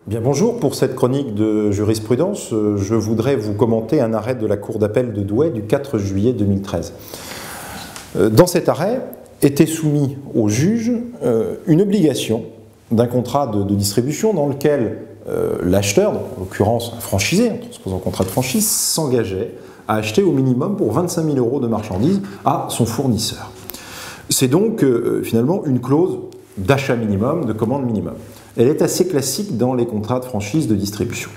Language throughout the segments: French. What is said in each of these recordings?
Bien, bonjour, pour cette chronique de jurisprudence, je voudrais vous commenter un arrêt de la Cour d'appel de Douai du 4 juillet 2013. Dans cet arrêt était soumis au juge une obligation d'un contrat de distribution dans lequel l'acheteur, en l'occurrence un franchisé, en transposant contrat de franchise, s'engageait à acheter au minimum pour 25 000 € de marchandises à son fournisseur. C'est donc finalement une clause d'achat minimum, de commande minimum. Elle est assez classique dans les contrats de franchise de distribution.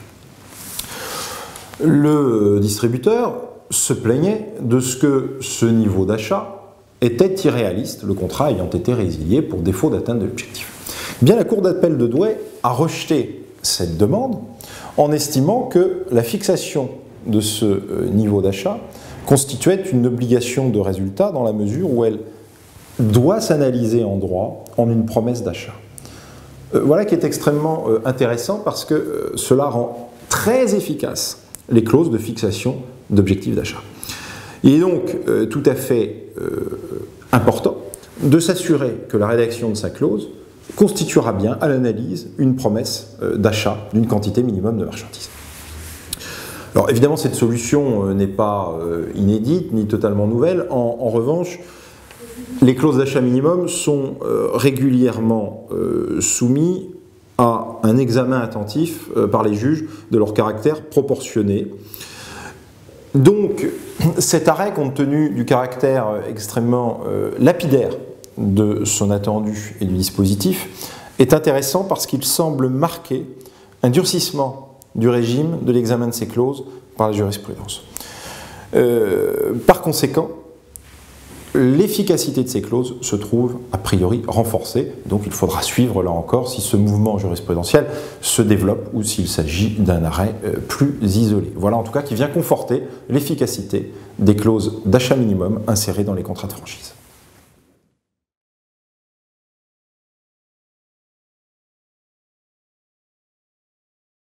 Le distributeur se plaignait de ce que ce niveau d'achat était irréaliste, le contrat ayant été résilié pour défaut d'atteinte de l'objectif. Bien, la Cour d'appel de Douai a rejeté cette demande en estimant que la fixation de ce niveau d'achat constituait une obligation de résultat dans la mesure où elle doit s'analyser en droit en une promesse d'achat. Voilà qui est extrêmement intéressant parce que cela rend très efficace les clauses de fixation d'objectifs d'achat. Il est donc tout à fait important de s'assurer que la rédaction de sa clause constituera bien à l'analyse une promesse d'achat d'une quantité minimum de marchandises. Alors évidemment, cette solution n'est pas inédite ni totalement nouvelle. En revanche, les clauses d'achat minimum sont régulièrement soumises à un examen attentif par les juges de leur caractère proportionné. Donc, cet arrêt, compte tenu du caractère extrêmement lapidaire de son attendu et du dispositif, est intéressant parce qu'il semble marquer un durcissement du régime de l'examen de ces clauses par la jurisprudence. Par conséquent, l'efficacité de ces clauses se trouve a priori renforcée, donc il faudra suivre là encore si ce mouvement jurisprudentiel se développe ou s'il s'agit d'un arrêt plus isolé. Voilà en tout cas qui vient conforter l'efficacité des clauses d'achat minimum insérées dans les contrats de franchise.